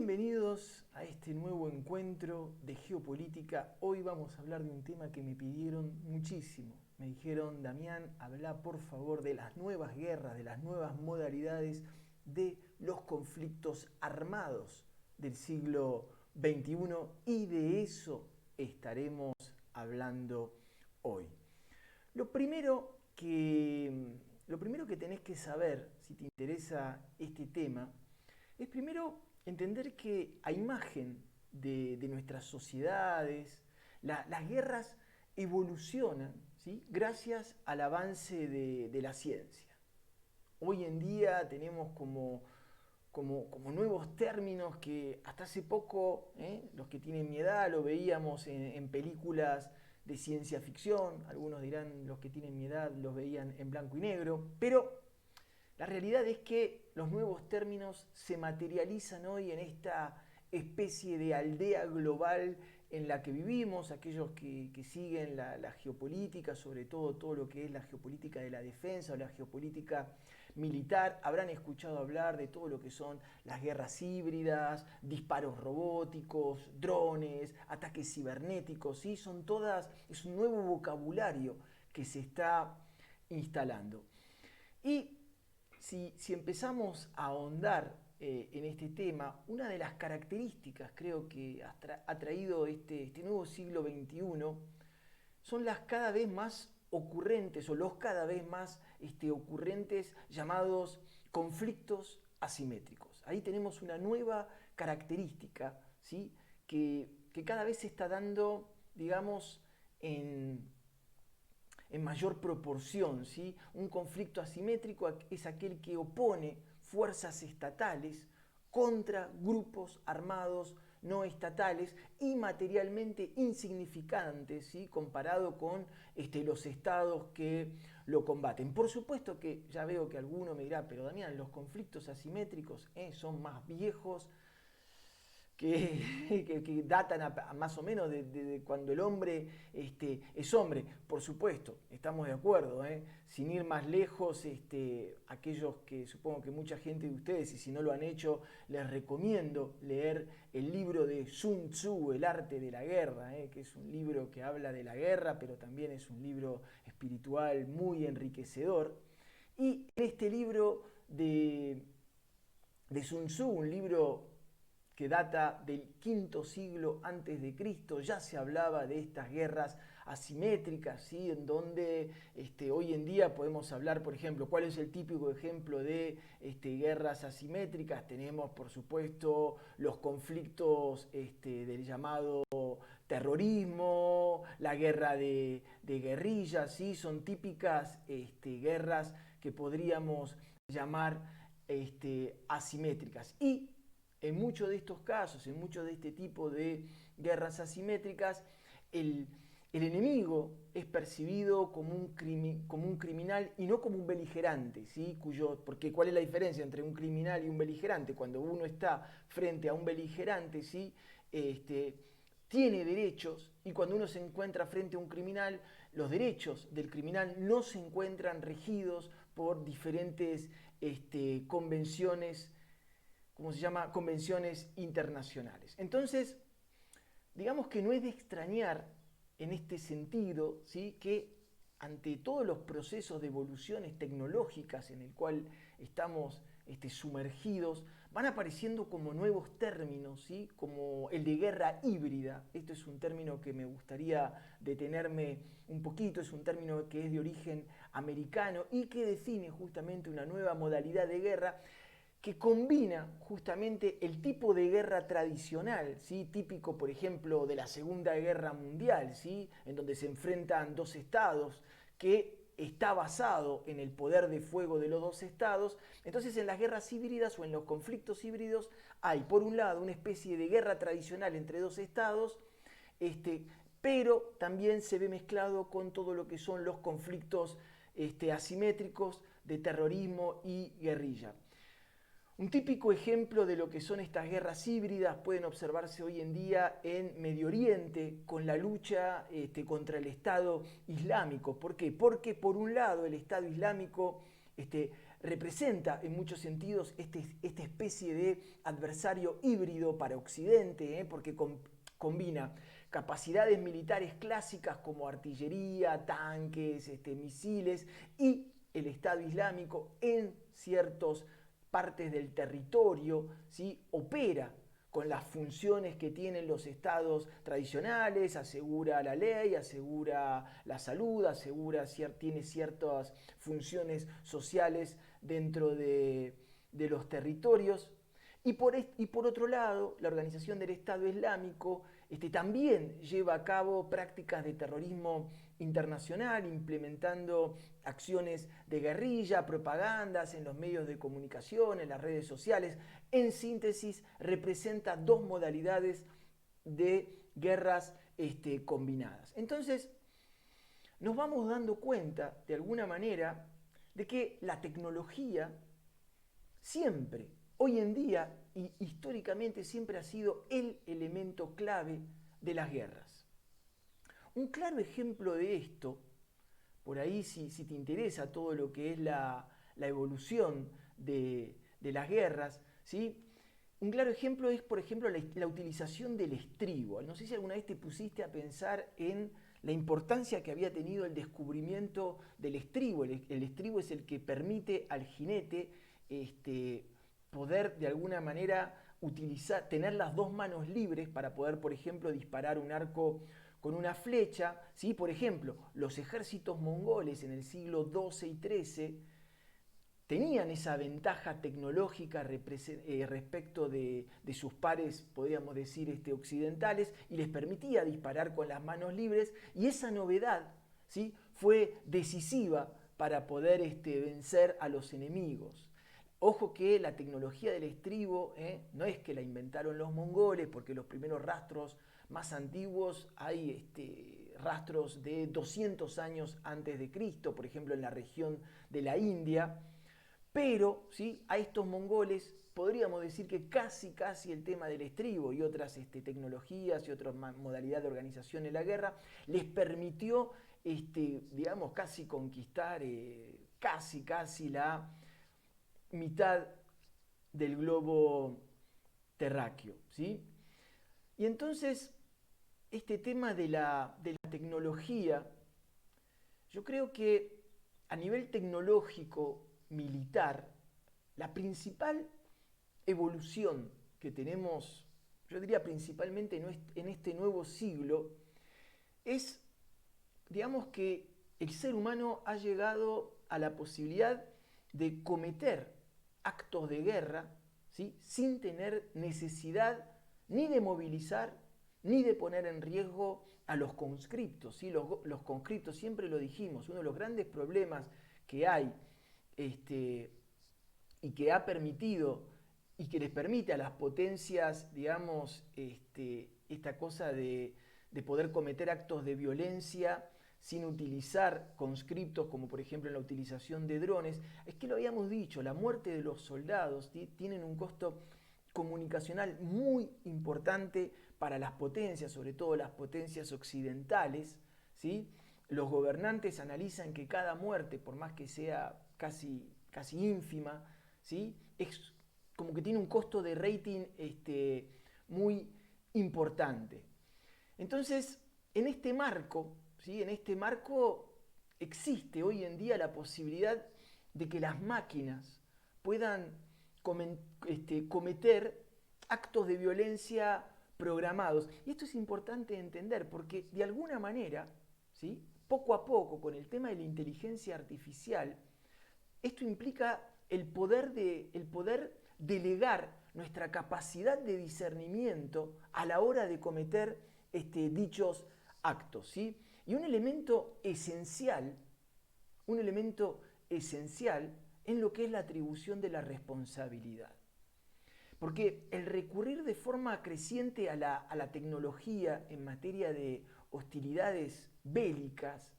Bienvenidos a este nuevo encuentro de geopolítica. Hoy vamos a hablar de un tema que me pidieron muchísimo. Me dijeron, Damián, habla por favor de las nuevas guerras, de las nuevas modalidades de los conflictos armados del siglo XXI y de eso estaremos hablando hoy. Lo primero que tenés que saber, si te interesa este tema, es primero entender que a imagen de nuestras sociedades, las guerras evolucionan, ¿sí?, gracias al avance de la ciencia. Hoy en día tenemos como nuevos términos que hasta hace poco, los que tienen mi edad, lo veíamos en películas de ciencia ficción, algunos dirán los que tienen mi edad los veían en blanco y negro, pero la realidad es que los nuevos términos se materializan hoy en esta especie de aldea global en la que vivimos. Aquellos que siguen la geopolítica, sobre todo lo que es la geopolítica de la defensa o la geopolítica militar, habrán escuchado hablar de todo lo que son las guerras híbridas, disparos robóticos, drones, ataques cibernéticos, ¿sí? Es un nuevo vocabulario que se está instalando. Y si empezamos a ahondar en este tema, una de las características creo que ha traído este nuevo siglo XXI son las cada vez más ocurrentes o los cada vez más ocurrentes llamados conflictos asimétricos. Ahí tenemos una nueva característica, ¿sí?, que cada vez se está dando, digamos, en mayor proporción, ¿sí? Un conflicto asimétrico es aquel que opone fuerzas estatales contra grupos armados no estatales y materialmente insignificantes, ¿sí?, comparado con los estados que lo combaten. Por supuesto que ya veo que alguno me dirá, pero Damián, los conflictos asimétricos son más viejos, que datan más o menos de cuando el hombre es hombre. Por supuesto, estamos de acuerdo, sin ir más lejos, aquellos que supongo que mucha gente de ustedes, y si no lo han hecho, les recomiendo leer el libro de Sun Tzu, El arte de la guerra, que es un libro que habla de la guerra, pero también es un libro espiritual muy enriquecedor. Y en este libro de Sun Tzu, un libro que data del V siglo antes de Cristo, ya se hablaba de estas guerras asimétricas, ¿sí?, en donde hoy en día podemos hablar, por ejemplo, ¿cuál es el típico ejemplo de guerras asimétricas? Tenemos, por supuesto, los conflictos del llamado terrorismo, la guerra de guerrillas, ¿sí? Son típicas guerras que podríamos llamar asimétricas. Y en muchos de estos casos, en muchos de este tipo de guerras asimétricas, el enemigo es percibido como un criminal y no como un beligerante, ¿sí? Porque ¿cuál es la diferencia entre un criminal y un beligerante? Cuando uno está frente a un beligerante, ¿sí?, tiene derechos, y cuando uno se encuentra frente a un criminal, los derechos del criminal no se encuentran regidos por diferentes convenciones, ¿cómo se llama?, convenciones internacionales. Entonces, digamos que no es de extrañar en este sentido, ¿sí?, que ante todos los procesos de evoluciones tecnológicas en el cual estamos sumergidos, van apareciendo como nuevos términos, ¿sí?, como el de guerra híbrida. Esto es un término que me gustaría detenerme un poquito, es un término que es de origen americano y que define justamente una nueva modalidad de guerra que combina justamente el tipo de guerra tradicional, ¿sí?, típico, por ejemplo, de la Segunda Guerra Mundial, ¿sí?, en donde se enfrentan dos estados, que está basado en el poder de fuego de los dos estados. Entonces, en las guerras híbridas o en los conflictos híbridos hay, por un lado, una especie de guerra tradicional entre dos estados, pero también se ve mezclado con todo lo que son los conflictos asimétricos de terrorismo y guerrilla. Un típico ejemplo de lo que son estas guerras híbridas pueden observarse hoy en día en Medio Oriente con la lucha contra el Estado Islámico. ¿Por qué? Porque por un lado el Estado Islámico representa en muchos sentidos esta especie de adversario híbrido para Occidente, porque combina capacidades militares clásicas como artillería, tanques, misiles, y el Estado Islámico en ciertas partes del territorio, ¿sí? Opera con las funciones que tienen los estados tradicionales, asegura la ley, asegura la salud, tiene ciertas funciones sociales dentro de los territorios. Y por otro lado, la Organización del Estado Islámico también lleva a cabo prácticas de terrorismo internacional, implementando acciones de guerrilla, propagandas en los medios de comunicación, en las redes sociales. En síntesis, representa dos modalidades de guerras combinadas. Entonces, nos vamos dando cuenta, de alguna manera, de que la tecnología siempre, hoy en día y históricamente, siempre ha sido el elemento clave de las guerras. Un claro ejemplo de esto, por ahí si te interesa todo lo que es la evolución de las guerras, ¿sí? Un claro ejemplo es, por ejemplo, la utilización del estribo. No sé si alguna vez te pusiste a pensar en la importancia que había tenido el descubrimiento del estribo. El estribo es el que permite al jinete poder de alguna manera tener las dos manos libres para poder, por ejemplo, disparar un arco con una flecha, ¿sí? Por ejemplo, los ejércitos mongoles en el siglo XII y XIII tenían esa ventaja tecnológica respecto de sus pares, podríamos decir, occidentales, y les permitía disparar con las manos libres, y esa novedad, ¿sí? Fue decisiva para poder vencer a los enemigos. Ojo que la tecnología del estribo no es que la inventaron los mongoles, porque los primeros rastros más antiguos hay rastros de 200 años antes de Cristo, por ejemplo en la región de la India, pero ¿sí? A estos mongoles podríamos decir que casi el tema del estribo y otras tecnologías y otras modalidades de organización en la guerra les permitió, digamos, casi conquistar casi la mitad del globo terráqueo, ¿sí? Y entonces, este tema de la tecnología, yo creo que a nivel tecnológico, militar, la principal evolución que tenemos, yo diría principalmente en este nuevo siglo, es, digamos, que el ser humano ha llegado a la posibilidad de cometer actos de guerra, ¿sí? Sin tener necesidad ni de movilizar ni de poner en riesgo a los conscriptos, ¿sí? Los conscriptos, siempre lo dijimos, uno de los grandes problemas que hay y que ha permitido y que les permite a las potencias, digamos, esta cosa de poder cometer actos de violencia sin utilizar conscriptos, como por ejemplo en la utilización de drones, es que lo habíamos dicho, la muerte de los soldados tienen un costo comunicacional muy importante para las potencias, sobre todo las potencias occidentales, ¿sí? Los gobernantes analizan que cada muerte, por más que sea casi ínfima, ¿sí? Es como que tiene un costo de rating muy importante. Entonces, en este marco, ¿sí? En este marco existe hoy en día la posibilidad de que las máquinas puedan cometer actos de violencia programados. Y esto es importante entender porque de alguna manera, ¿sí? Poco a poco, con el tema de la inteligencia artificial, esto implica el poder delegar nuestra capacidad de discernimiento a la hora de cometer dichos actos, ¿sí? Y un elemento esencial en lo que es la atribución de la responsabilidad. Porque el recurrir de forma creciente a la tecnología en materia de hostilidades bélicas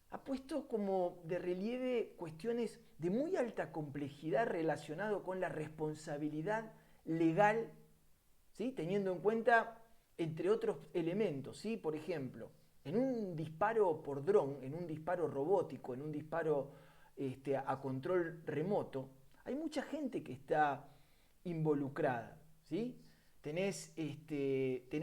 ha puesto como de relieve cuestiones de muy alta complejidad relacionado con la responsabilidad legal, ¿sí? Teniendo en cuenta, entre otros elementos, ¿sí? Por ejemplo, en un disparo por dron, en un disparo robótico, en un disparo a control remoto, hay mucha gente que está involucrada, ¿sí? Tenés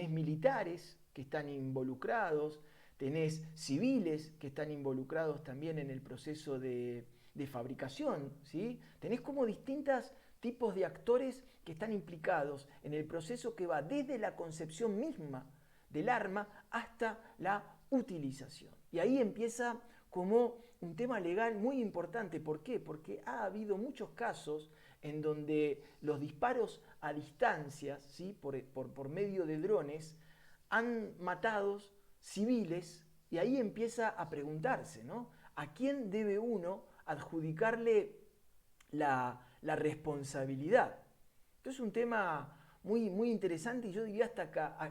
militares que están involucrados, tenés civiles que están involucrados también en el proceso de fabricación, ¿sí? Tenés como distintos tipos de actores que están implicados en el proceso que va desde la concepción misma del arma hasta la utilización. Y ahí empieza como un tema legal muy importante. ¿Por qué? Porque ha habido muchos casos en donde los disparos a distancias, ¿sí? por medio de drones, han matado civiles, y ahí empieza a preguntarse, ¿no? ¿A quién debe uno adjudicarle la responsabilidad? Esto es un tema muy, muy interesante y yo diría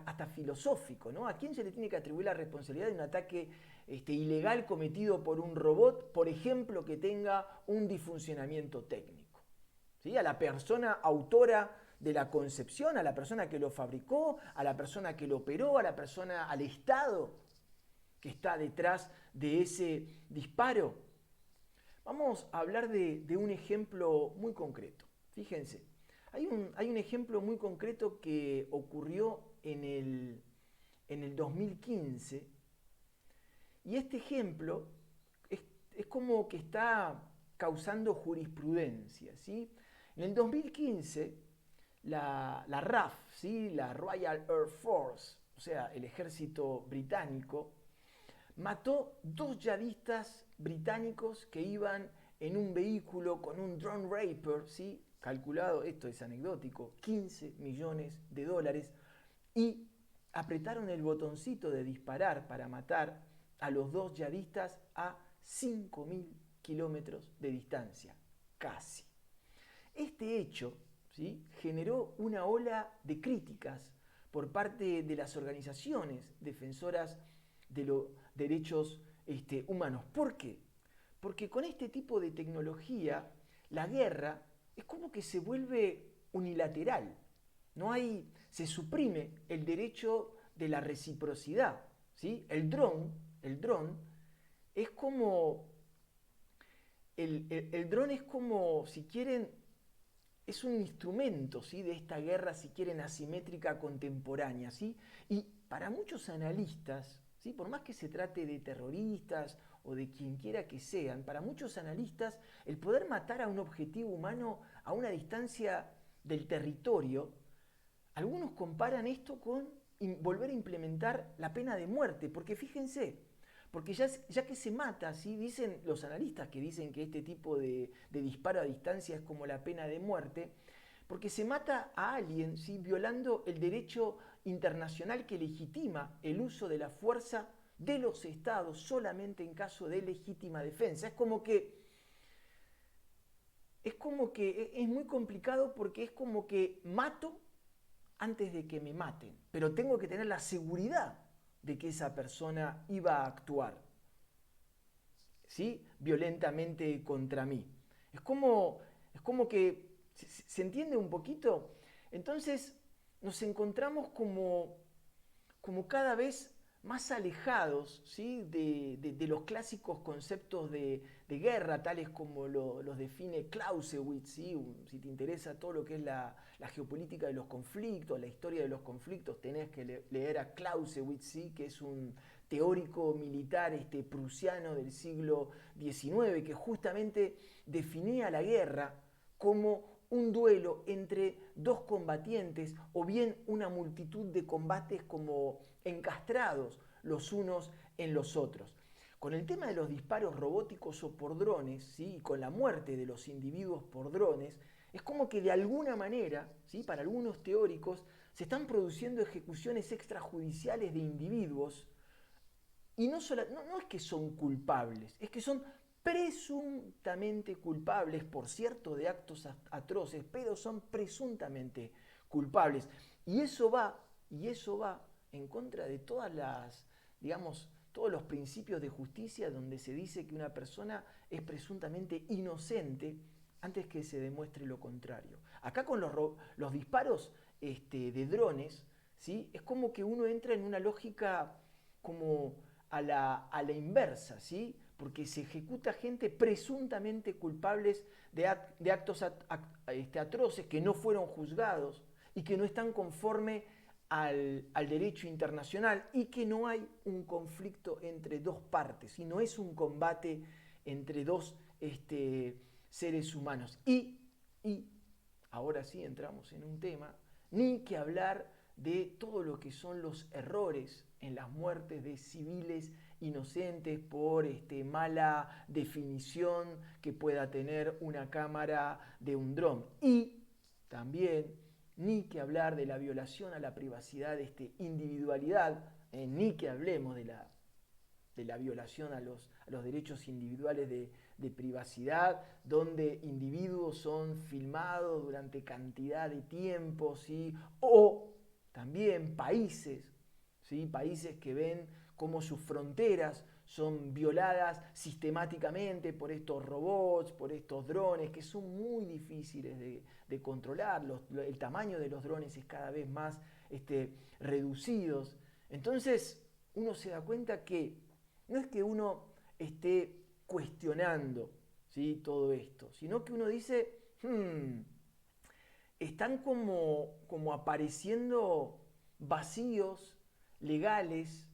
hasta filosófico, ¿no? ¿A quién se le tiene que atribuir la responsabilidad de un ataque ilegal cometido por un robot, por ejemplo, que tenga un disfuncionamiento técnico? ¿Sí? A la persona autora de la concepción, a la persona que lo fabricó, a la persona que lo operó, al Estado que está detrás de ese disparo. Vamos a hablar de un ejemplo muy concreto. Fíjense, hay un ejemplo muy concreto que ocurrió en el 2015, y este ejemplo es como que está causando jurisprudencia, ¿sí? En el 2015, la RAF, ¿sí? La Royal Air Force, o sea, el ejército británico, mató 2 yihadistas británicos que iban en un vehículo con un drone Reaper, ¿sí? Calculado, esto es anecdótico, 15 millones de dólares, y apretaron el botoncito de disparar para matar a los 2 yihadistas a 5.000 kilómetros de distancia, casi. Este hecho, ¿sí? Generó una ola de críticas por parte de las organizaciones defensoras de los derechos humanos. ¿Por qué? Porque con este tipo de tecnología, la guerra es como que se vuelve unilateral. Se suprime el derecho de la reciprocidad, ¿sí? El dron es como, el dron es como, si quieren, es un instrumento, ¿sí? De esta guerra, si quieren, asimétrica contemporánea, ¿sí? Y para muchos analistas, ¿sí? Por más que se trate de terroristas o de quien quiera que sean, para muchos analistas el poder matar a un objetivo humano a una distancia del territorio, algunos comparan esto con volver a implementar la pena de muerte, porque fíjense, porque ya que se mata, ¿sí? Dicen los analistas que dicen que este tipo de disparo a distancia es como la pena de muerte, porque se mata a alguien, ¿sí? Violando el derecho internacional que legitima el uso de la fuerza de los estados solamente en caso de legítima defensa. Es como que es muy complicado, porque es como que mato antes de que me maten, pero tengo que tener la seguridad de que esa persona iba a actuar, ¿sí? Violentamente contra mí. Es como que se entiende un poquito. Entonces nos encontramos como cada vez más alejados, ¿sí? de los clásicos conceptos de guerra, tales como los define Clausewitz, ¿sí? Si te interesa todo lo que es la geopolítica de los conflictos, la historia de los conflictos, tenés que leer a Clausewitz, ¿sí? Que es un teórico militar prusiano del siglo XIX, que justamente definía la guerra como un duelo entre 2 combatientes, o bien una multitud de combates como encastrados los unos en los otros. Con el tema de los disparos robóticos o por drones, ¿sí? Y con la muerte de los individuos por drones, es como que de alguna manera, ¿sí? Para algunos teóricos, se están produciendo ejecuciones extrajudiciales de individuos, y no es que son culpables, es que son presuntamente culpables, por cierto, de actos atroces, pero son presuntamente culpables. Y eso va en contra de todos los principios de justicia, donde se dice que una persona es presuntamente inocente antes que se demuestre lo contrario. Acá con los disparos de drones, ¿sí? Es como que uno entra en una lógica como a la inversa, ¿sí? porque se ejecuta gente presuntamente culpables de actos atroces que no fueron juzgados y que no están conforme al derecho internacional y que no hay un conflicto entre dos partes y no es un combate entre dos seres humanos. Y ahora sí entramos en un tema, ni que hablar de todo lo que son los errores en las muertes de civiles inocentes por mala definición que pueda tener una cámara de un dron. Y también ni que hablar de la violación a la privacidad, individualidad, ni que hablemos de la violación a los derechos individuales de privacidad, donde individuos son filmados durante cantidad de tiempo, ¿sí? O también países, ¿sí? Países que ven cómo sus fronteras son violadas sistemáticamente por estos robots, por estos drones, que son muy difíciles de controlar. El tamaño de los drones es cada vez más reducidos. Entonces, uno se da cuenta que no es que uno esté cuestionando, ¿sí?, todo esto, sino que uno dice, están como apareciendo vacíos legales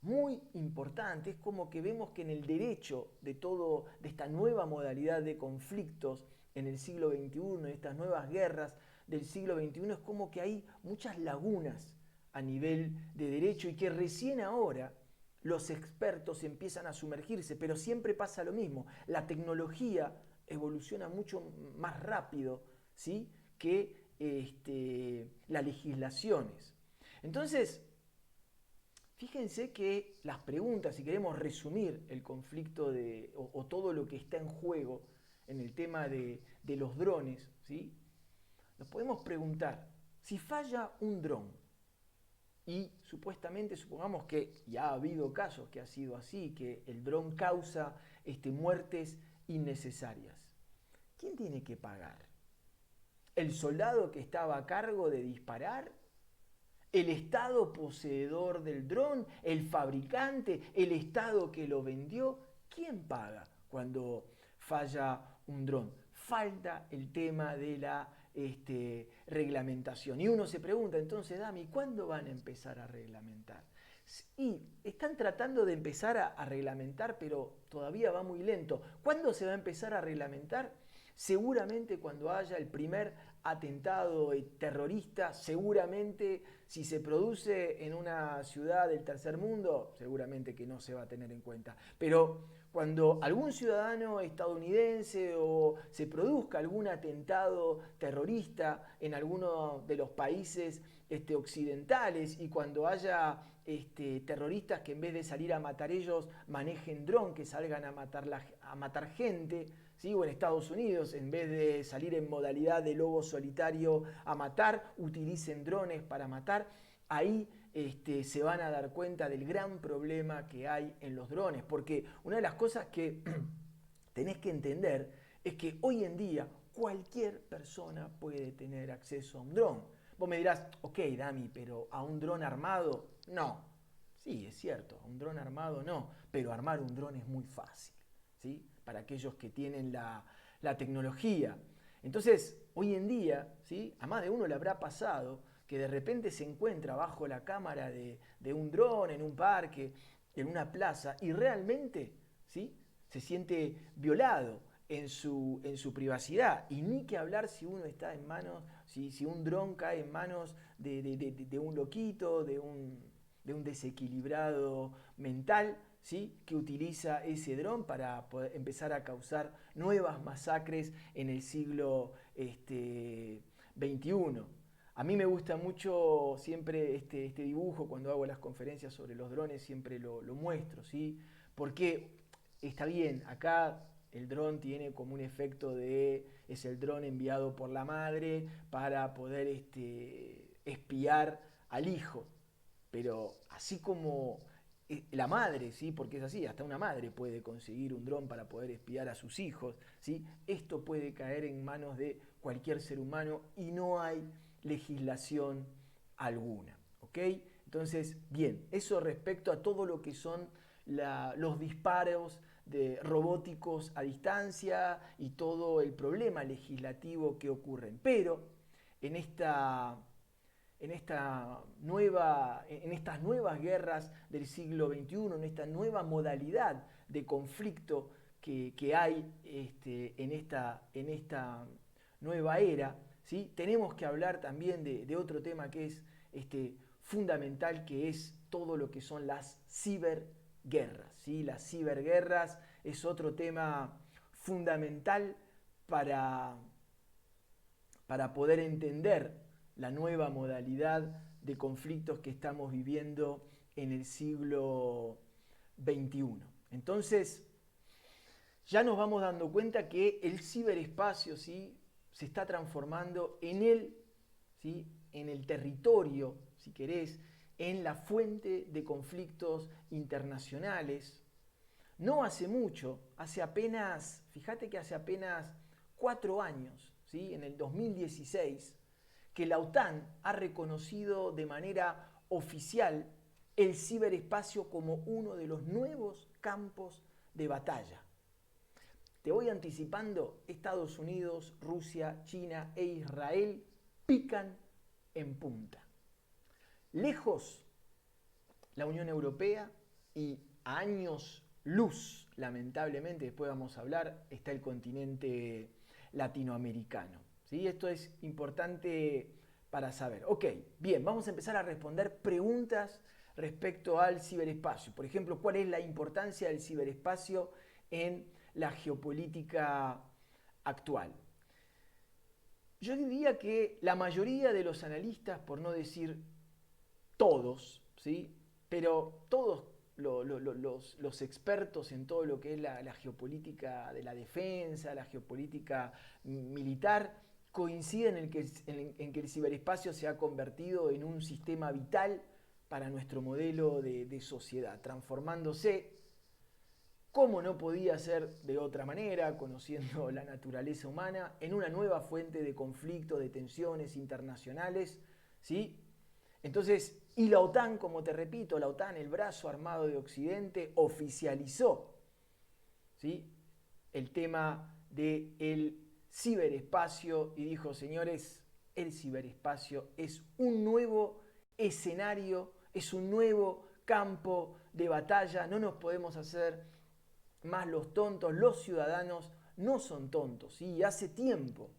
muy importantes, como que vemos que en el derecho de esta nueva modalidad de conflictos en el siglo XXI, en estas nuevas guerras del siglo XXI, es como que hay muchas lagunas a nivel de derecho y que recién ahora los expertos empiezan a sumergirse, pero siempre pasa lo mismo. La tecnología evoluciona mucho más rápido, ¿sí?, que las legislaciones. Entonces, fíjense que las preguntas, si queremos resumir el conflicto o todo lo que está en juego en el tema de los drones, ¿sí?, nos podemos preguntar, si falla un dron, y supuestamente, supongamos que ya ha habido casos que ha sido así, que el dron causa muertes innecesarias, ¿quién tiene que pagar? ¿El soldado que estaba a cargo de disparar? ¿El Estado poseedor del dron? ¿El fabricante? ¿El Estado que lo vendió? ¿Quién paga cuando falla un dron? Falta el tema de la reglamentación. Y uno se pregunta entonces, Dami, ¿cuándo van a empezar a reglamentar? Y están tratando de empezar a reglamentar, pero todavía va muy lento. ¿Cuándo se va a empezar a reglamentar? Seguramente cuando haya el primer atentado terrorista, seguramente si se produce en una ciudad del tercer mundo, seguramente que no se va a tener en cuenta. Pero cuando algún ciudadano estadounidense o se produzca algún atentado terrorista en alguno de los países occidentales y cuando haya terroristas que en vez de salir a matar ellos manejen dron, que salgan a matar gente, ¿sí?, o en Estados Unidos, en vez de salir en modalidad de lobo solitario a matar, utilicen drones para matar, ahí se van a dar cuenta del gran problema que hay en los drones, porque una de las cosas que tenés que entender es que hoy en día cualquier persona puede tener acceso a un dron. Vos me dirás, ok, Dami, pero ¿a un dron armado? No. Sí, es cierto, a un dron armado no, pero armar un dron es muy fácil, ¿sí?, para aquellos que tienen la tecnología. Entonces, hoy en día, ¿sí?, a más de uno le habrá pasado que de repente se encuentra bajo la cámara de un dron en un parque, en una plaza, y realmente, ¿sí?, se siente violado en su privacidad. Y ni que hablar si uno está en manos, si un dron cae en manos de un loquito, de un desequilibrado mental, ¿sí?, que utiliza ese dron para poder empezar a causar nuevas masacres en el siglo XXI. A mí me gusta mucho siempre este dibujo, cuando hago las conferencias sobre los drones siempre lo muestro, ¿sí?, porque está bien, acá el dron tiene como un efecto es el dron enviado por la madre para poder espiar al hijo, pero así como la madre, ¿sí?, porque es así, hasta una madre puede conseguir un dron para poder espiar a sus hijos, ¿sí?, esto puede caer en manos de cualquier ser humano y no hay legislación alguna, ¿ok? Entonces, bien, eso respecto a todo lo que son los disparos de robóticos a distancia y todo el problema legislativo que ocurren. Pero en estas nuevas guerras del siglo XXI, en esta nueva modalidad de conflicto que hay en esta nueva era, ¿sí? Tenemos que hablar también de otro tema que es fundamental, que es todo lo que son las ciberguerras, ¿sí? Las ciberguerras es otro tema fundamental para poder entender la nueva modalidad de conflictos que estamos viviendo en el siglo XXI. Entonces, ya nos vamos dando cuenta que el ciberespacio, ¿sí?, se está transformando ¿sí?, en el territorio, si querés, en la fuente de conflictos internacionales. No hace mucho, fíjate que hace apenas 4 años, ¿sí?, en el 2016, que la OTAN ha reconocido de manera oficial el ciberespacio como uno de los nuevos campos de batalla. Te voy anticipando, Estados Unidos, Rusia, China e Israel pican en punta. Lejos la Unión Europea y a años luz, lamentablemente, después vamos a hablar, está el continente latinoamericano. ¿Sí? Esto es importante para saber. Ok, bien, vamos a empezar a responder preguntas respecto al ciberespacio. Por ejemplo, ¿cuál es la importancia del ciberespacio en la geopolítica actual? Yo diría que la mayoría de los analistas, por no decir todos, ¿sí?, pero todos los expertos en todo lo que es la geopolítica de la defensa, la geopolítica militar, coinciden en que el ciberespacio se ha convertido en un sistema vital para nuestro modelo de sociedad, transformándose, como no podía ser de otra manera, conociendo la naturaleza humana, en una nueva fuente de conflicto, de tensiones internacionales, ¿sí? Entonces, y la OTAN, como te repito, la OTAN, el brazo armado de Occidente, oficializó, ¿sí?, el tema del ciberespacio y dijo, señores, el ciberespacio es un nuevo escenario, es un nuevo campo de batalla, no nos podemos hacer más los tontos, los ciudadanos no son tontos, ¿sí? Y hace tiempo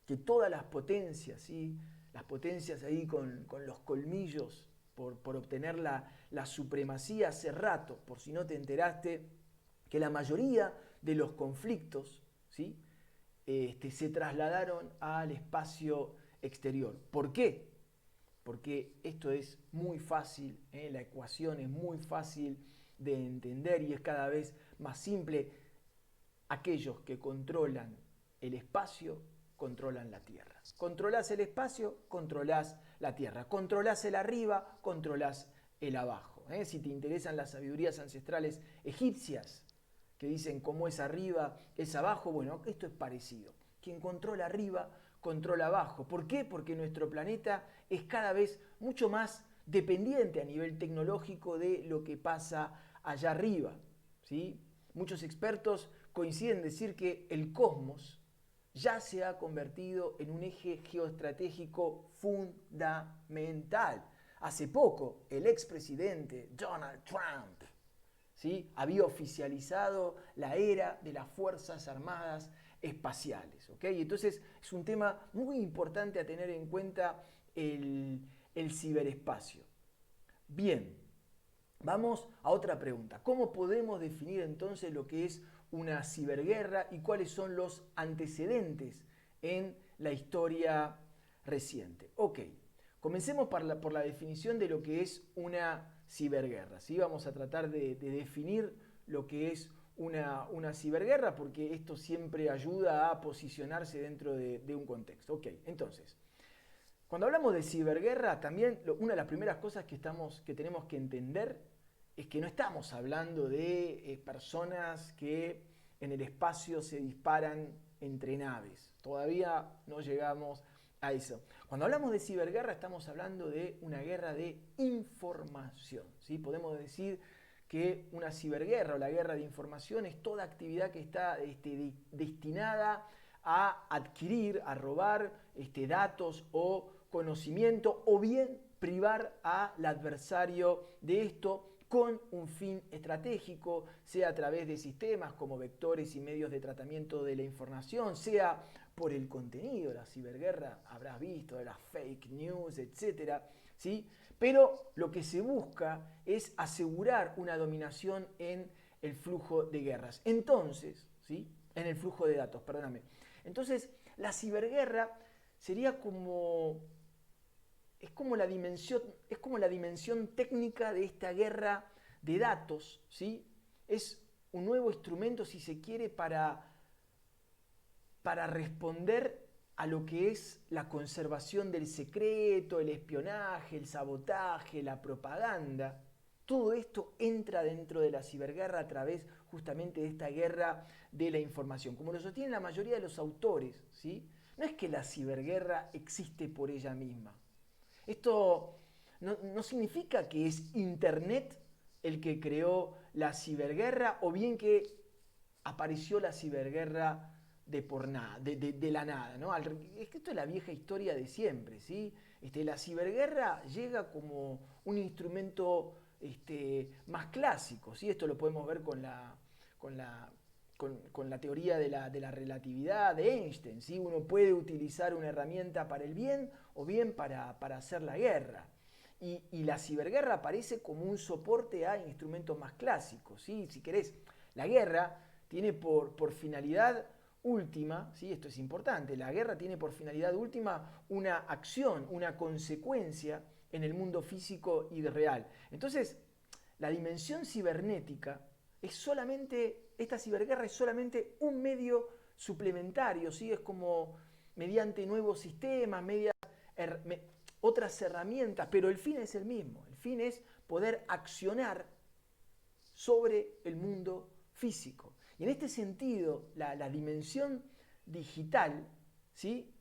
que todas las potencias, ¿sí?, las potencias ahí con los colmillos por obtener la supremacía hace rato, por si no te enteraste, que la mayoría de los conflictos, ¿sí?, se trasladaron al espacio exterior. ¿Por qué? Porque esto es muy fácil, la ecuación es muy fácil de entender y es cada vez más simple. Aquellos que controlan el espacio controlan la Tierra. Controlás el espacio, controlás la Tierra. Controlás el arriba, controlás el abajo. Si te interesan las sabidurías ancestrales egipcias, que dicen cómo es arriba, es abajo, bueno, esto es parecido. Quien controla arriba, controla abajo. ¿Por qué? Porque nuestro planeta es cada vez mucho más dependiente a nivel tecnológico de lo que pasa allá arriba, ¿sí? Muchos expertos coinciden en decir que el cosmos ya se ha convertido en un eje geoestratégico fundamental. Hace poco, el expresidente Donald Trump, ¿sí?, había oficializado la era de las Fuerzas Armadas Espaciales. ¿Okay? Entonces, es un tema muy importante a tener en cuenta el ciberespacio. Bien, vamos a otra pregunta. ¿Cómo podemos definir entonces lo que es una ciberguerra y cuáles son los antecedentes en la historia reciente? Ok, comencemos por la definición de lo que es una ciberguerra. ¿Sí? Vamos a tratar de definir lo que es una ciberguerra porque esto siempre ayuda a posicionarse dentro de un contexto. Ok, entonces, cuando hablamos de ciberguerra, también una de las primeras cosas que tenemos que entender es que no estamos hablando de personas que en el espacio se disparan entre naves. Todavía no llegamos a eso. Cuando hablamos de ciberguerra estamos hablando de una guerra de información, ¿sí? Podemos decir que una ciberguerra o la guerra de información es toda actividad que está destinada a adquirir, a robar datos o conocimiento, o bien privar al adversario de esto con un fin estratégico, sea a través de sistemas como vectores y medios de tratamiento de la información, sea por el contenido. La ciberguerra, habrás visto, de las fake news, etc. ¿Sí? Pero lo que se busca es asegurar una dominación en el flujo de guerras. Entonces, ¿sí? En el flujo de datos, perdóname. Entonces, la ciberguerra sería es como la dimensión técnica de esta guerra de datos, ¿sí? Es un nuevo instrumento, si se quiere, para responder a lo que es la conservación del secreto, el espionaje, el sabotaje, la propaganda. Todo esto entra dentro de la ciberguerra a través justamente de esta guerra de la información. Como lo sostienen la mayoría de los autores, ¿sí? No es que la ciberguerra existe por ella misma. Esto no significa que es Internet el que creó la ciberguerra o bien que apareció la ciberguerra de la nada, ¿no? Es que esto es la vieja historia de siempre, ¿sí? La ciberguerra llega como un instrumento más clásico, ¿sí? Esto lo podemos ver con la teoría de la relatividad de Einstein, ¿sí? Uno puede utilizar una herramienta para el bien o bien para hacer la guerra. Y la ciberguerra aparece como un soporte a instrumentos más clásicos, ¿sí? Si querés, la guerra tiene por finalidad última, ¿sí? Esto es importante, la guerra tiene por finalidad última una acción, una consecuencia en el mundo físico y real. Entonces, la dimensión cibernética es solamente, esta ciberguerra es solamente un medio suplementario, ¿sí? Es como mediante nuevos sistemas, otras herramientas, pero el fin es el mismo. El fin es poder accionar sobre el mundo físico. Y en este sentido, la dimensión digital, ¿sí?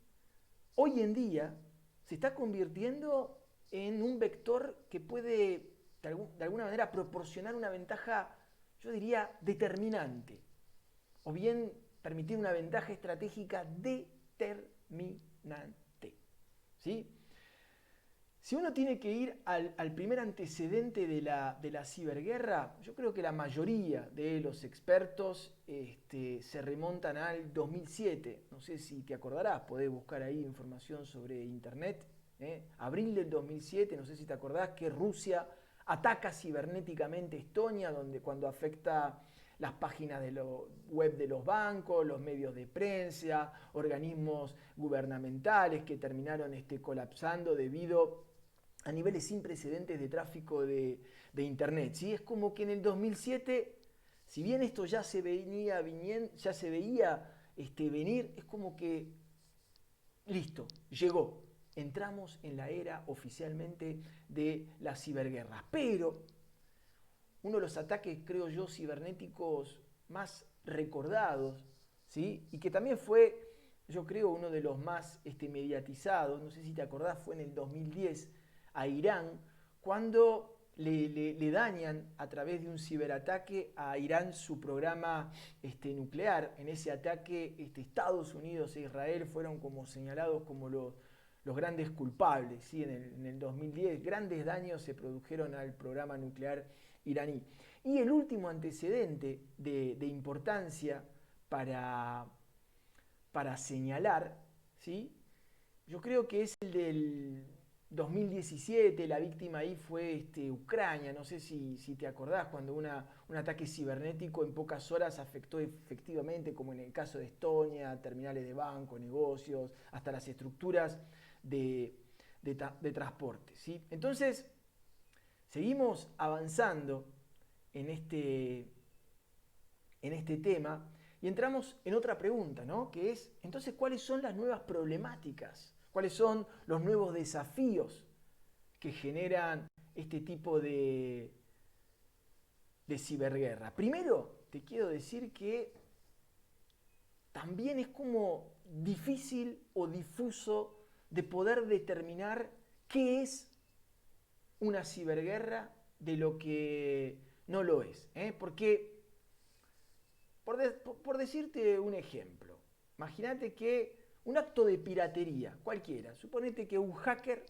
Hoy en día se está convirtiendo en un vector que puede, de alguna manera, proporcionar una ventaja, yo diría, determinante, o bien permitir una ventaja estratégica determinante, ¿sí? Si uno tiene que ir al primer antecedente de la ciberguerra, yo creo que la mayoría de los expertos se remontan al 2007. No sé si te acordarás, podés buscar ahí información sobre internet. Abril del 2007, no sé si te acordás, que Rusia ataca cibernéticamente Estonia, cuando afecta las páginas web de los bancos, los medios de prensa, organismos gubernamentales que terminaron colapsando debido a niveles sin precedentes de tráfico de Internet. ¿Sí? Es como que en el 2007, si bien esto ya se veía venir, es como que, listo, llegó. Entramos en la era oficialmente de las ciberguerras. Pero uno de los ataques, creo yo, cibernéticos más recordados, ¿sí? Y que también fue, yo creo, uno de los más mediatizados, no sé si te acordás, fue en el 2010, a Irán, cuando le dañan a través de un ciberataque a Irán su programa nuclear. En ese ataque Estados Unidos e Israel fueron como señalados como los grandes culpables, ¿sí? En el 2010 grandes daños se produjeron al programa nuclear iraní. Y el último antecedente de importancia para señalar, ¿sí? Yo creo que es el del 2017, la víctima ahí fue Ucrania, no sé si te acordás, cuando un ataque cibernético en pocas horas afectó efectivamente, como en el caso de Estonia, terminales de banco, negocios, hasta las estructuras de transporte, ¿sí? Entonces, seguimos avanzando en este tema y entramos en otra pregunta, ¿no? Que es, entonces, ¿cuáles son las nuevas problemáticas? ¿Cuáles son los nuevos desafíos que generan este tipo de ciberguerra? Primero, te quiero decir que también es como difícil o difuso de poder determinar qué es una ciberguerra de lo que no lo es. Porque, por decirte un ejemplo, imagínate que un acto de piratería, cualquiera, suponete que un hacker,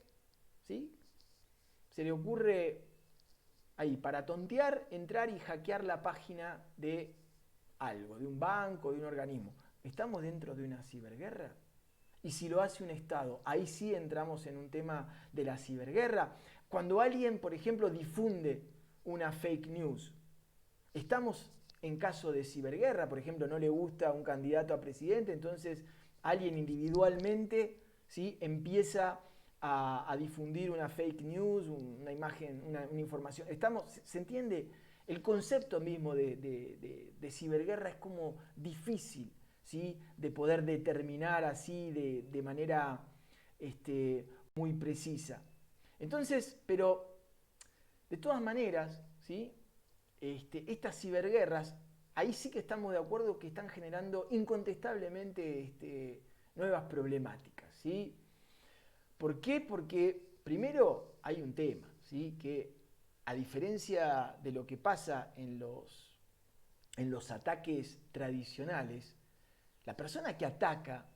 ¿sí?, se le ocurre ahí, para tontear, entrar y hackear la página de algo, de un banco, de un organismo. ¿Estamos dentro de una ciberguerra? Y si lo hace un Estado, ahí sí entramos en un tema de la ciberguerra. Cuando alguien, por ejemplo, difunde una fake news, estamos en caso de ciberguerra. Por ejemplo, no le gusta un candidato a presidente, entonces alguien individualmente, ¿sí?, empieza a difundir una fake news, una imagen, una información. ¿Se entiende? El concepto mismo de ciberguerra es como difícil, ¿sí?, de poder determinar así de manera muy precisa. Entonces, pero de todas maneras, ¿sí?, estas ciberguerras, ahí sí que estamos de acuerdo que están generando incontestablemente nuevas problemáticas, ¿sí? ¿Por qué? Porque primero hay un tema, ¿sí?, que a diferencia de lo que pasa en los ataques tradicionales, la persona que ataca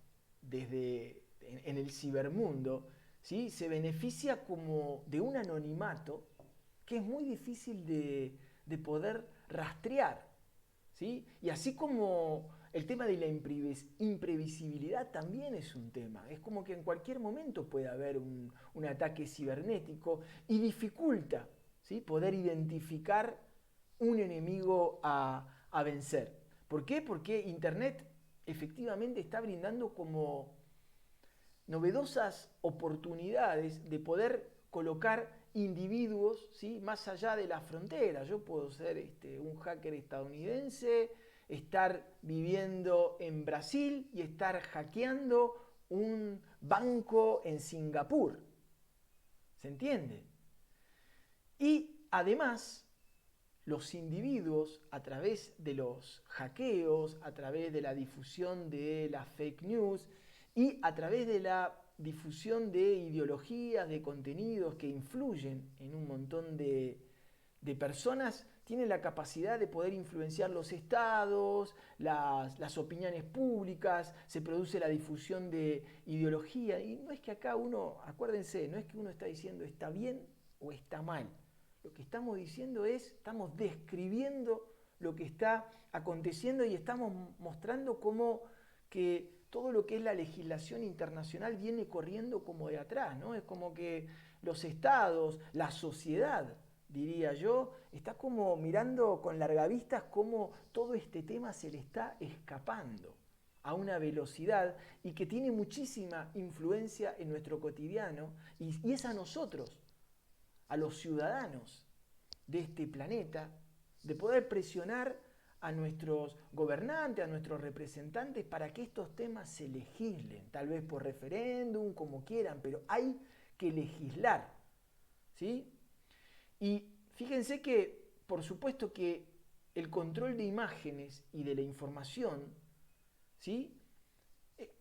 en el cibermundo, ¿sí?, se beneficia como de un anonimato que es muy difícil de poder rastrear, ¿sí? Y así como el tema de la imprevisibilidad también es un tema. Es como que en cualquier momento puede haber un ataque cibernético y dificulta, ¿sí?, poder identificar un enemigo a vencer. ¿Por qué? Porque Internet efectivamente está brindando como novedosas oportunidades de poder colocar individuos, ¿sí?, más allá de las fronteras. Yo puedo ser un hacker estadounidense, estar viviendo en Brasil y estar hackeando un banco en Singapur. ¿Se entiende? Y además, los individuos, a través de los hackeos, a través de la difusión de las fake news y a través de la difusión de ideologías, de contenidos que influyen en un montón de personas, tienen la capacidad de poder influenciar los estados, las opiniones públicas, se produce la difusión de ideología. Y no es que acá uno, acuérdense, no es que uno está diciendo está bien o está mal. Lo que estamos diciendo estamos describiendo lo que está aconteciendo y estamos mostrando cómo que todo lo que es la legislación internacional viene corriendo como de atrás, ¿no? Es como que los estados, la sociedad, diría yo, está como mirando con largavistas cómo todo este tema se le está escapando a una velocidad y que tiene muchísima influencia en nuestro cotidiano y es a nosotros, a los ciudadanos de este planeta, de poder presionar a nuestros gobernantes, a nuestros representantes, para que estos temas se legislen, tal vez por referéndum, como quieran, pero hay que legislar, ¿sí? Y fíjense que, por supuesto que el control de imágenes y de la información, ¿sí?,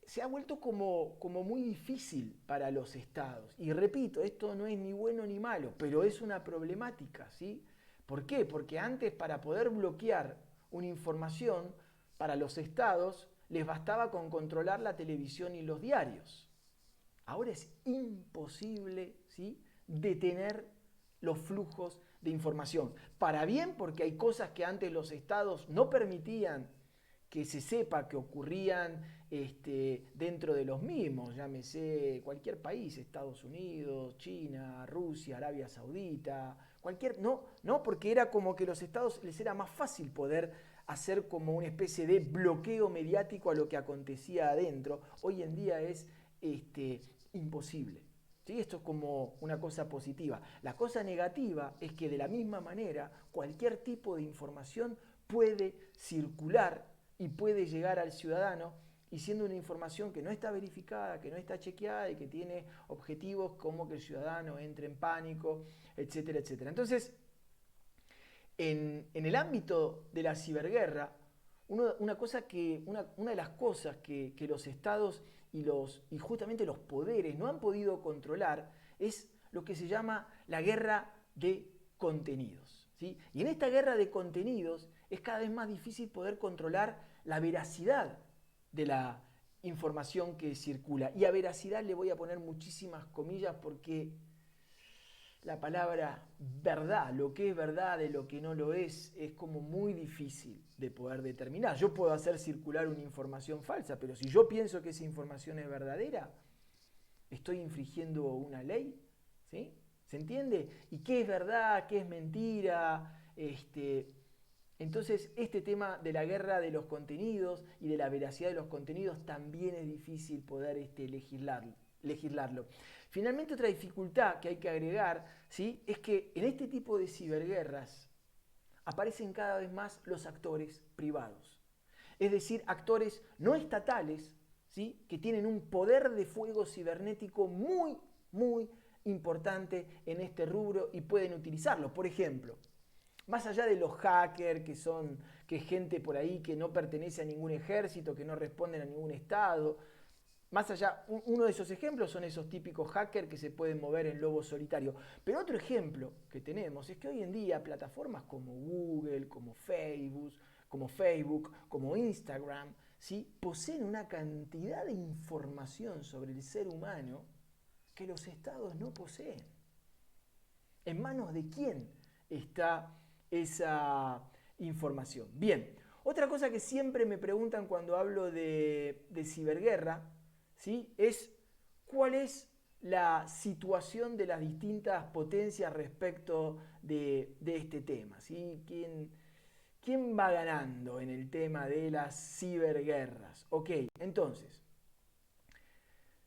se ha vuelto como muy difícil para los estados. Y repito, esto no es ni bueno ni malo, pero es una problemática, ¿sí? ¿Por qué? Porque antes, para poder bloquear una información, para los estados les bastaba con controlar la televisión y los diarios. Ahora es imposible, ¿sí?, detener los flujos de información. Para bien, porque hay cosas que antes los estados no permitían que se sepa que ocurrían dentro de los mismos, llámese cualquier país, Estados Unidos, China, Rusia, Arabia Saudita, no, porque era como que los estados les era más fácil poder hacer como una especie de bloqueo mediático a lo que acontecía adentro. Hoy en día es imposible. ¿Sí? Esto es como una cosa positiva. La cosa negativa es que de la misma manera cualquier tipo de información puede circular y puede llegar al ciudadano, y siendo una información que no está verificada, que no está chequeada y que tiene objetivos como que el ciudadano entre en pánico, etcétera, etcétera. Entonces, en el ámbito de la ciberguerra, una de las cosas que los estados y justamente los poderes no han podido controlar es lo que se llama la guerra de contenidos. ¿sí? Y en esta guerra de contenidos es cada vez más difícil poder controlar la veracidad de la información que circula. Y a veracidad le voy a poner muchísimas comillas porque la palabra verdad, lo que es verdad de lo que no lo es como muy difícil de poder determinar. Yo puedo hacer circular una información falsa, pero si yo pienso que esa información es verdadera, estoy infringiendo una ley, ¿sí? ¿Se entiende? ¿Y qué es verdad? ¿Qué es mentira? Entonces, este tema de la guerra de los contenidos y de la veracidad de los contenidos también es difícil poder legislarlo. Finalmente, otra dificultad que hay que agregar, ¿sí?, es que en este tipo de ciberguerras aparecen cada vez más los actores privados. Es decir, actores no estatales, ¿sí?, que tienen un poder de fuego cibernético muy, muy importante en este rubro y pueden utilizarlo. Por ejemplo, más allá de los hackers, que es gente por ahí que no pertenece a ningún ejército, que no responden a ningún estado, más allá, uno de esos ejemplos son esos típicos hackers que se pueden mover en lobo solitario. Pero otro ejemplo que tenemos es que hoy en día plataformas como Google, como Facebook, como Instagram, ¿sí?, poseen una cantidad de información sobre el ser humano que los estados no poseen. ¿En manos de quién está esa información? Bien, otra cosa que siempre me preguntan cuando hablo de ciberguerra, ¿sí?, es cuál es la situación de las distintas potencias respecto de este tema, ¿sí? ¿Quién va ganando en el tema de las ciberguerras? Ok, entonces,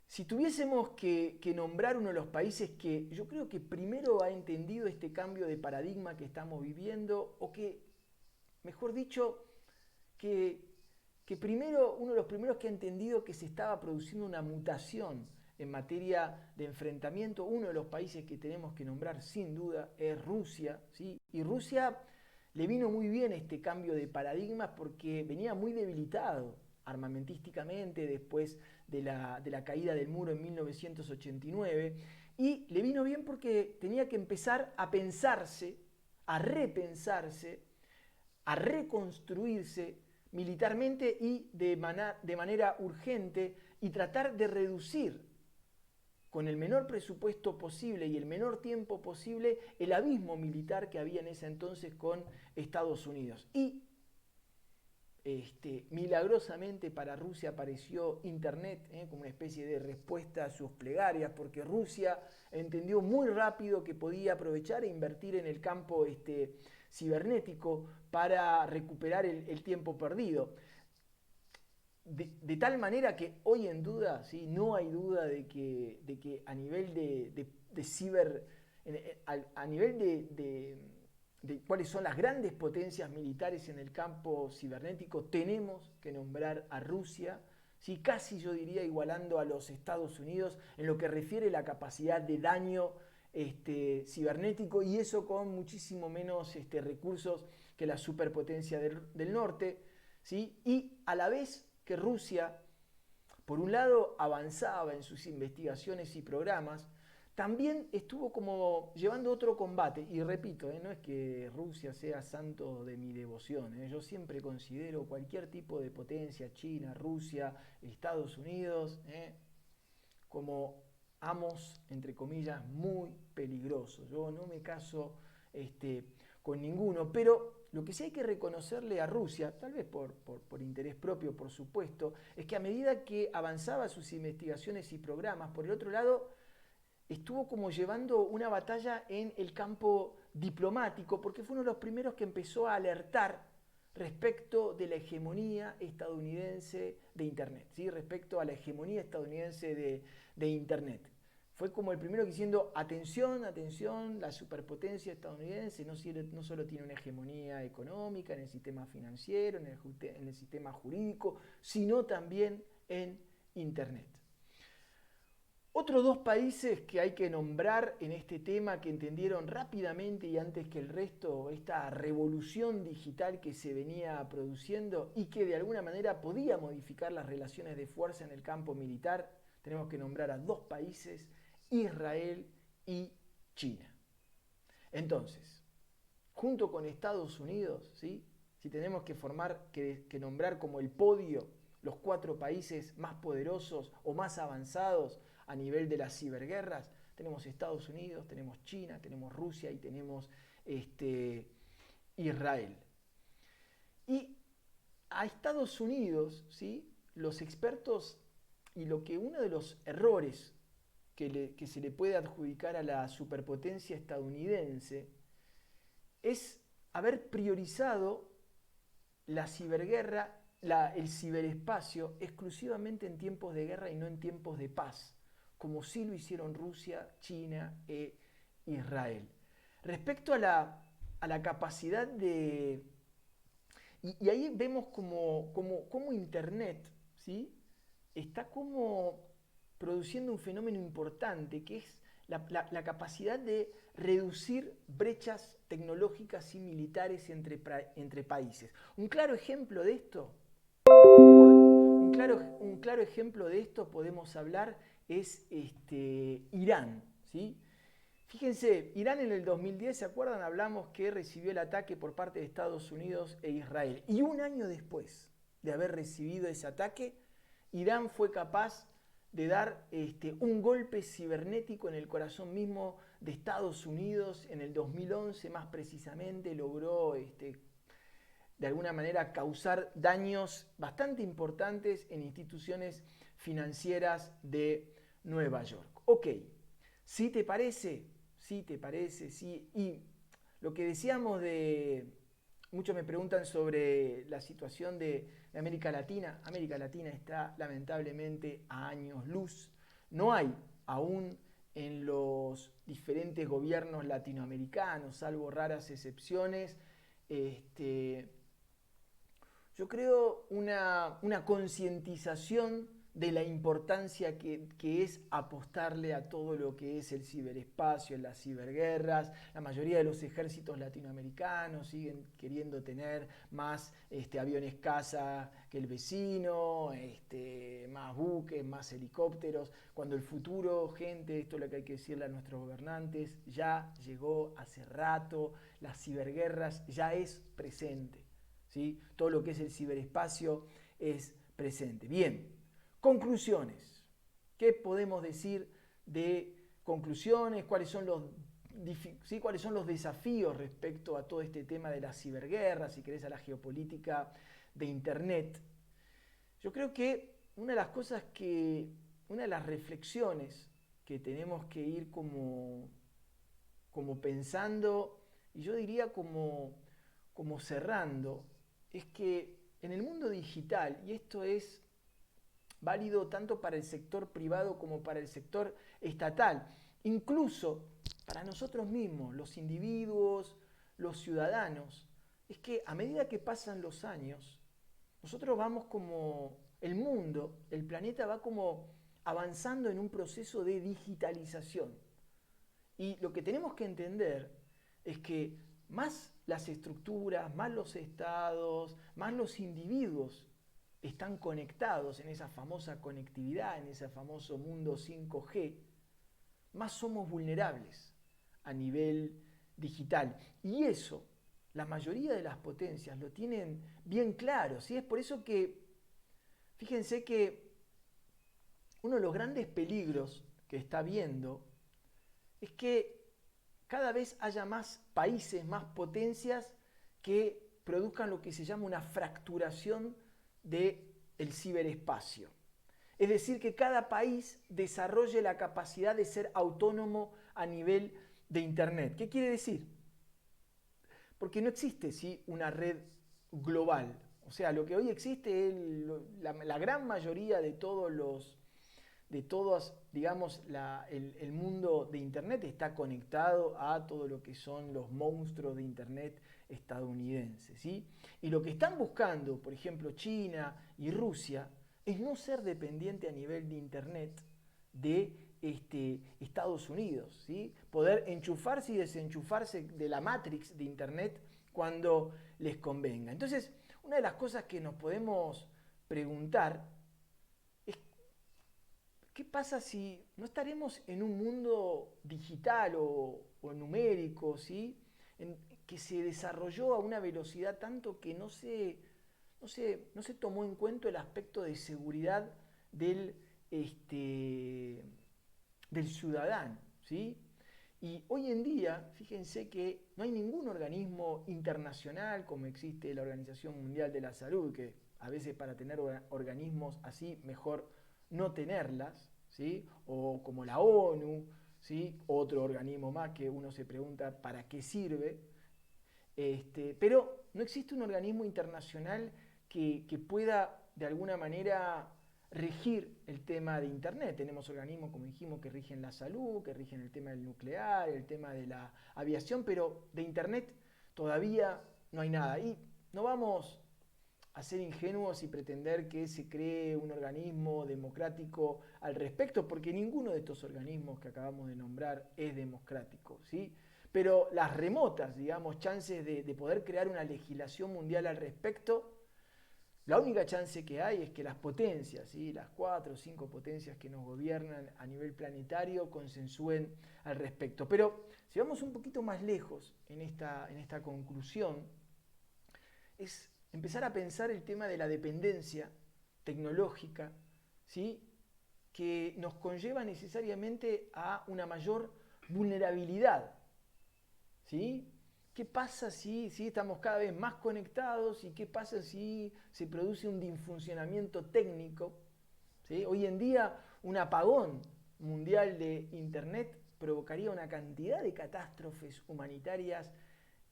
si tuviésemos que nombrar uno de los países que yo creo que primero ha entendido este cambio de paradigma que estamos viviendo, o que, mejor dicho, que primero, uno de los primeros que ha entendido que se estaba produciendo una mutación en materia de enfrentamiento, uno de los países que tenemos que nombrar sin duda es Rusia, ¿sí? Y Rusia le vino muy bien este cambio de paradigmas porque venía muy debilitado armamentísticamente después de la caída del muro en 1989, y le vino bien porque tenía que empezar a pensarse, a repensarse, a reconstruirse militarmente y de manera urgente, y tratar de reducir con el menor presupuesto posible y el menor tiempo posible el abismo militar que había en ese entonces con Estados Unidos. Y milagrosamente para Rusia apareció Internet como una especie de respuesta a sus plegarias, porque Rusia entendió muy rápido que podía aprovechar e invertir en el campo cibernético para recuperar el tiempo perdido. De tal manera que hoy en duda, ¿sí?, no hay duda de que a nivel de ciber, a nivel de cuáles son las grandes potencias militares en el campo cibernético, tenemos que nombrar a Rusia, ¿sí?, casi yo diría igualando a los Estados Unidos en lo que refiere a la capacidad de daño cibernético, y eso con muchísimo menos recursos que la superpotencia del norte, ¿sí? Y a la vez que Rusia, por un lado, avanzaba en sus investigaciones y programas, también estuvo como llevando otro combate. Y repito, no es que Rusia sea santo de mi devoción, yo siempre considero cualquier tipo de potencia, China, Rusia, Estados Unidos, como amos, entre comillas, muy peligrosos. Yo no me caso con ninguno, pero lo que sí hay que reconocerle a Rusia, tal vez por interés propio, por supuesto, es que a medida que avanzaba sus investigaciones y programas, por el otro lado, estuvo como llevando una batalla en el campo diplomático, porque fue uno de los primeros que empezó a alertar respecto de la hegemonía estadounidense de Internet, ¿sí?, respecto a la hegemonía estadounidense de Internet. Fue como el primero diciendo, atención, atención, la superpotencia estadounidense no solo tiene una hegemonía económica en el sistema financiero, en el sistema jurídico, sino también en Internet. Otros dos países que hay que nombrar en este tema, que entendieron rápidamente y antes que el resto esta revolución digital que se venía produciendo y que de alguna manera podía modificar las relaciones de fuerza en el campo militar, tenemos que nombrar a dos países, Israel y China. Entonces, junto con Estados Unidos, ¿sí? Si tenemos que nombrar como el podio los 4 países más poderosos o más avanzados a nivel de las ciberguerras, tenemos Estados Unidos, tenemos China, tenemos Rusia y tenemos Israel. Y a Estados Unidos, ¿sí? Los expertos y uno de los errores que se le puede adjudicar a la superpotencia estadounidense es haber priorizado la ciberguerra, el ciberespacio exclusivamente en tiempos de guerra y no en tiempos de paz, como sí lo hicieron Rusia, China e Israel. Respecto a la capacidad de... Y ahí vemos como Internet, ¿sí? Está como produciendo un fenómeno importante, que es la capacidad de reducir brechas tecnológicas y militares entre países. Un claro ejemplo de esto, un claro ejemplo de esto podemos hablar es Irán, ¿sí? Fíjense, Irán en el 2010, ¿se acuerdan? Hablamos que recibió el ataque por parte de Estados Unidos e Israel. Y un año después de haber recibido ese ataque, Irán fue capaz de dar un golpe cibernético en el corazón mismo de Estados Unidos. En el 2011 más precisamente logró de alguna manera causar daños bastante importantes en instituciones financieras de Nueva York. Ok, ¿sí te parece? ¿Sí te parece? Sí. Y lo que decíamos muchos me preguntan sobre la situación de América Latina. América Latina está lamentablemente a años luz. No hay aún en los diferentes gobiernos latinoamericanos, salvo raras excepciones, yo creo una concientización de la importancia que es apostarle a todo lo que es el ciberespacio, las ciberguerras. La mayoría de los ejércitos latinoamericanos siguen queriendo tener más aviones caza que el vecino, más buques, más helicópteros, cuando el futuro, gente, esto es lo que hay que decirle a nuestros gobernantes, ya llegó hace rato, las ciberguerras ya es presente. ¿Sí? Todo lo que es el ciberespacio es presente. Bien, conclusiones. ¿Qué podemos decir de conclusiones? ¿Cuáles son los desafíos respecto a todo este tema de las ciberguerras, si querés, a la geopolítica de Internet? Yo creo que una de las reflexiones que tenemos que ir como pensando, y yo diría como cerrando, es que en el mundo digital, y esto es válido tanto para el sector privado como para el sector estatal, incluso para nosotros mismos, los individuos, los ciudadanos, es que a medida que pasan los años, nosotros vamos como el mundo, el planeta va como avanzando en un proceso de digitalización. Y lo que tenemos que entender es que más las estructuras, más los estados, más los individuos están conectados en esa famosa conectividad, en ese famoso mundo 5G, más somos vulnerables a nivel digital. Y eso, la mayoría de las potencias lo tienen bien claro, ¿sí? Es por eso que, fíjense que uno de los grandes peligros que está viendo es que cada vez haya más países, más potencias que produzcan lo que se llama una fracturación del ciberespacio. Es decir, que cada país desarrolle la capacidad de ser autónomo a nivel de Internet. ¿Qué quiere decir? Porque no existe ¿sí? una red global. O sea, lo que hoy existe es la gran mayoría de todos, digamos, el mundo de Internet está conectado a todo lo que son los monstruos de Internet estadounidenses, ¿sí? Y lo que están buscando, por ejemplo, China y Rusia, es no ser dependiente a nivel de Internet de Estados Unidos, ¿sí? Poder enchufarse y desenchufarse de la Matrix de Internet cuando les convenga. Entonces, una de las cosas que nos podemos preguntar, ¿qué pasa si no estaremos en un mundo digital o numérico, ¿sí? que se desarrolló a una velocidad tanto que no se tomó en cuenta el aspecto de seguridad del ciudadano, ¿sí? Y hoy en día, fíjense que no hay ningún organismo internacional como existe la Organización Mundial de la Salud, que a veces para tener organismos así mejor no tenerlas, ¿sí? O como la ONU, ¿sí? Otro organismo más que uno se pregunta para qué sirve. Pero no existe un organismo internacional que pueda de alguna manera regir el tema de Internet. Tenemos organismos, como dijimos, que rigen la salud, que rigen el tema del nuclear, el tema de la aviación, pero de Internet todavía no hay nada. Y no vamos a ser ingenuos y pretender que se cree un organismo democrático al respecto, porque ninguno de estos organismos que acabamos de nombrar es democrático, ¿sí? Pero las remotas, digamos, chances de poder crear una legislación mundial al respecto, la única chance que hay es que las potencias, ¿sí? Las 4 o 5 potencias que nos gobiernan a nivel planetario, consensúen al respecto. Pero si vamos un poquito más lejos en esta conclusión, es empezar a pensar el tema de la dependencia tecnológica, ¿sí? Que nos conlleva necesariamente a una mayor vulnerabilidad, ¿sí? ¿Qué pasa si estamos cada vez más conectados y qué pasa si se produce un disfuncionamiento técnico? ¿Sí? Hoy en día un apagón mundial de Internet provocaría una cantidad de catástrofes humanitarias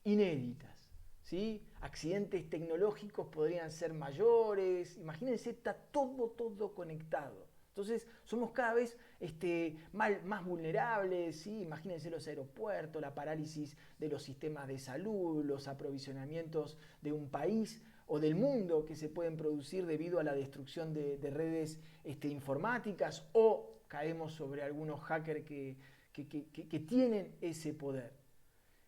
inéditas, ¿sí? Accidentes tecnológicos podrían ser mayores, imagínense, está todo conectado. Entonces somos cada vez más vulnerables, ¿sí? Imagínense los aeropuertos, la parálisis de los sistemas de salud, los aprovisionamientos de un país o del mundo que se pueden producir debido a la destrucción de redes informáticas, o caemos sobre algunos hackers que tienen ese poder.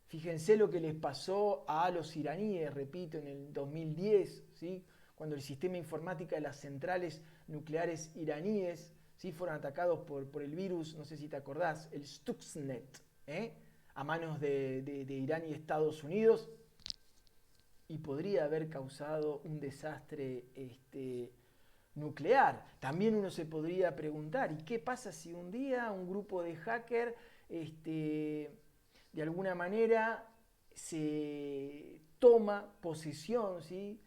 Fíjense lo que les pasó a los iraníes, repito, en el 2010, ¿sí? Cuando el sistema informático de las centrales nucleares iraníes, ¿sí? Fueron atacados por el virus, no sé si te acordás, el Stuxnet, a manos de Irán y Estados Unidos, y podría haber causado un desastre nuclear. También uno se podría preguntar, ¿y qué pasa si un día un grupo de hackers de alguna manera se toma posesión, ¿sí?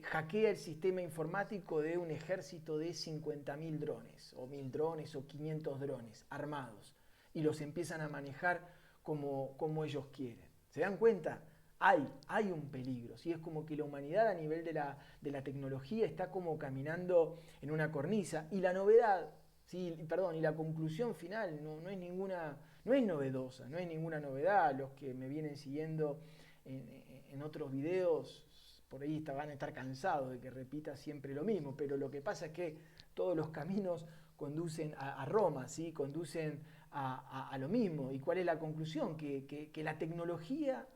Hackea el sistema informático de un ejército de 50.000 drones, o 1.000 drones, o 500 drones armados, y los empiezan a manejar como ellos quieren? ¿Se dan cuenta? Hay un peligro, ¿sí? Es como que la humanidad a nivel de la tecnología está como caminando en una cornisa, y la novedad, ¿sí? Y la conclusión final no es ninguna, no es novedosa, no es ninguna novedad. Los que me vienen siguiendo en otros videos por ahí van a estar cansados de que repita siempre lo mismo, pero lo que pasa es que todos los caminos conducen a Roma, ¿sí? Conducen a lo mismo. ¿Y cuál es la conclusión? Que la tecnología,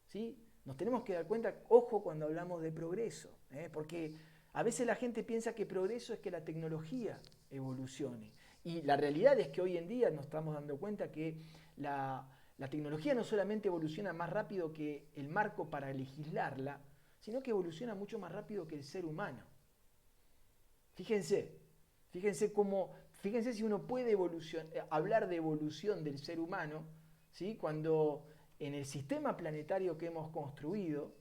¿sí? Nos tenemos que dar cuenta, ojo cuando hablamos de progreso, porque a veces la gente piensa que progreso es que la tecnología evolucione. Y la realidad es que hoy en día nos estamos dando cuenta que la tecnología no solamente evoluciona más rápido que el marco para legislarla, sino que evoluciona mucho más rápido que el ser humano. Fíjense si uno puede hablar de evolución del ser humano, ¿sí? Cuando en el sistema planetario que hemos construido,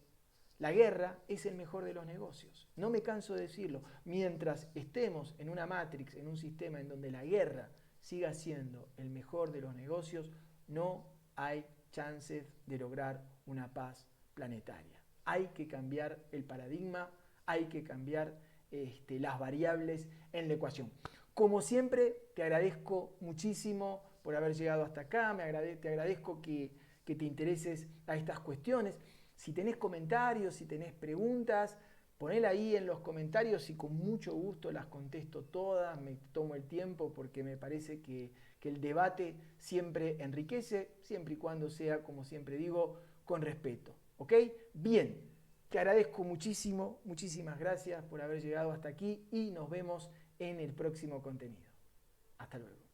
la guerra es el mejor de los negocios. No me canso de decirlo. Mientras estemos en una matrix, en un sistema en donde la guerra siga siendo el mejor de los negocios, no hay chances de lograr una paz planetaria. Hay que cambiar el paradigma, hay que cambiar las variables en la ecuación. Como siempre, te agradezco muchísimo por haber llegado hasta acá, te agradezco que te intereses a estas cuestiones. Si tenés comentarios, si tenés preguntas, ponela ahí en los comentarios y con mucho gusto las contesto todas, me tomo el tiempo porque me parece que el debate siempre enriquece, siempre y cuando sea, como siempre digo, con respeto. ¿Ok? Bien, te agradezco muchísimo, muchísimas gracias por haber llegado hasta aquí y nos vemos en el próximo contenido. Hasta luego.